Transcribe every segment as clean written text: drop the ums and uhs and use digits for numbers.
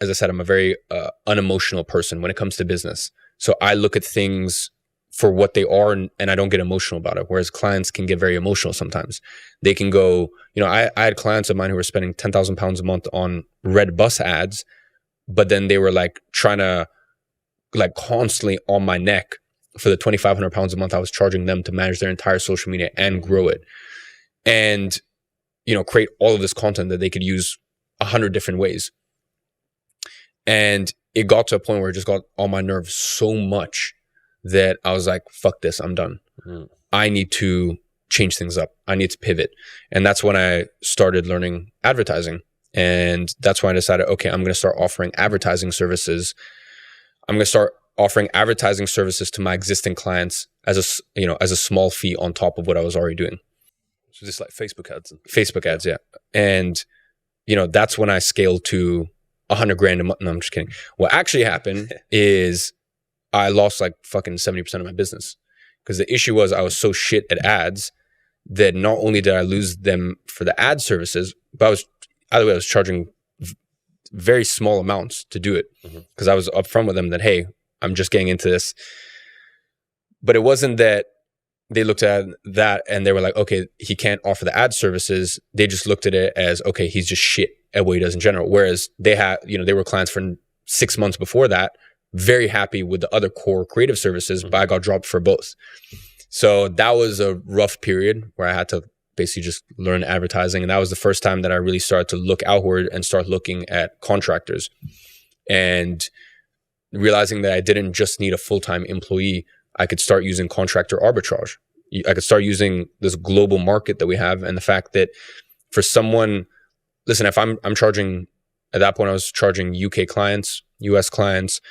as I said, I'm a very unemotional person when it comes to business. So I look at things for what they are, and I don't get emotional about it. Whereas clients can get very emotional sometimes. They can go, I had clients of mine who were spending £10,000 a month on red bus ads, but then they were like trying to like constantly on my neck for the £2,500 a month I was charging them to manage their entire social media and grow it. And, create all of this content that they could use 100 different ways. And it got to a point where it just got on my nerves so much that I was like, fuck this, I'm done. I need to change things up. I need to pivot. And that's when I started learning advertising. And that's when I decided, okay, I'm going to start offering advertising services. I'm going to start offering advertising services to my existing clients as a small fee on top of what I was already doing. So just like Facebook ads. Facebook ads, yeah. And, that's when I scaled to $100,000 a month. No, I'm just kidding. What actually happened is I lost like fucking 70% of my business, because the issue was I was so shit at ads that not only did I lose them for the ad services, but I was charging very small amounts to do it, because I was upfront with them that, hey, I'm just getting into this. But it wasn't that they looked at that and they were like, okay, he can't offer the ad services. They just looked at it as, okay, he's just shit at what he does in general. Whereas they had, they were clients for 6 months before that, very happy with the other core creative services, but I got dropped for both. So that was a rough period where I had to basically just learn advertising. And that was the first time that I really started to look outward and start looking at contractors and realizing that I didn't just need a full-time employee. I could start using contractor arbitrage. I could start using this global market that we have, and the fact that for someone, listen, if I'm charging, at that point I was charging UK clients, US clients,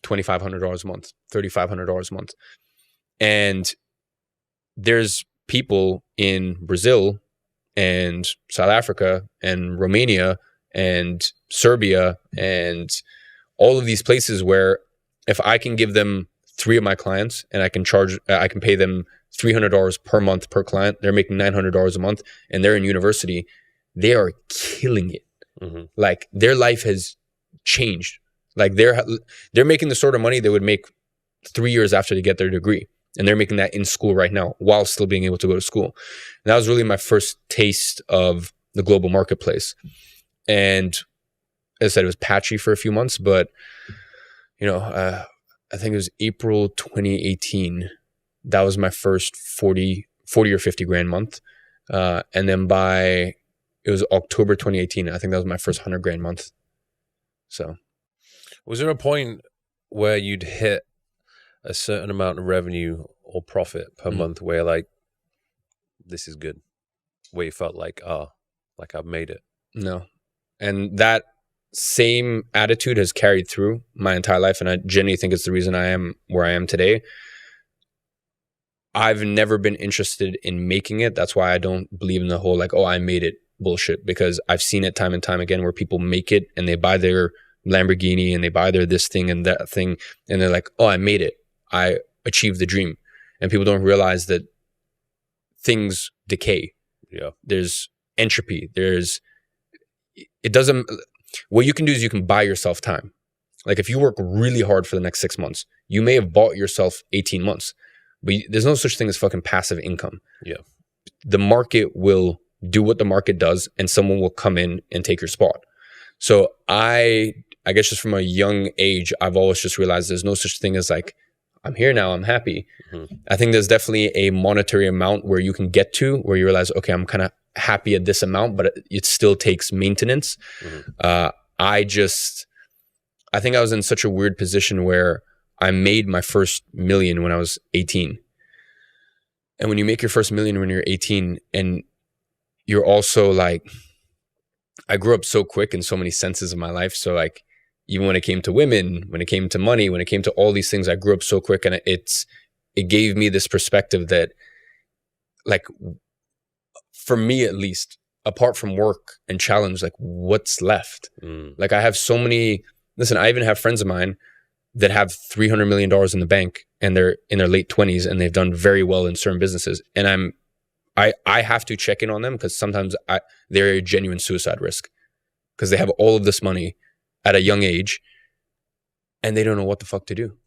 $2,500 a month, $3,500 a month. And there's people in Brazil and South Africa and Romania and Serbia and all of these places where if I can give them 3 of my clients and I can pay them $300 per month per client, they're making $900 a month and they're in university, they are killing it. Like their life has changed. Like they're making the sort of money they would make 3 years after they get their degree. And they're making that in school right now while still being able to go to school. And that was really my first taste of the global marketplace. And as I said, it was patchy for a few months, but I think it was April 2018. That was my first 40 or 50 grand month. And then it was October 2018. I think that was my first 100 grand month. So. Was there a point where you'd hit a certain amount of revenue or profit per month where like, this is good, where you felt like, like I've made it? No. And that same attitude has carried through my entire life. And I genuinely think it's the reason I am where I am today. I've never been interested in making it. That's why I don't believe in the whole like, oh, I made it bullshit, because I've seen it time and time again where people make it and they buy their Lamborghini and they buy their this thing and that thing. And they're like, oh, I made it. I achieved the dream. And people don't realize that things decay. Yeah. There's entropy. What you can do is you can buy yourself time. Like if you work really hard for the next 6 months, you may have bought yourself 18 months, but there's no such thing as fucking passive income. Yeah. The market will do what the market does and someone will come in and take your spot. So I guess just from a young age, I've always just realized there's no such thing as like, I'm here now, I'm happy. I think there's definitely a monetary amount where you can get to where you realize, okay, I'm kind of happy at this amount, but it still takes maintenance. I think I was in such a weird position where I made my first million when I was 18. And when you make your first million when you're 18, and you're also like, I grew up so quick in so many senses of my life. So like, even when it came to women, when it came to money, when it came to all these things, I grew up so quick, and it gave me this perspective that, like, for me at least, apart from work and challenge, like what's left? Like I have so many, listen, I even have friends of mine that have $300 million in the bank and they're in their late 20s and they've done very well in certain businesses. And I have to check in on them because sometimes they're a genuine suicide risk because they have all of this money at a young age, and they don't know what the fuck to do.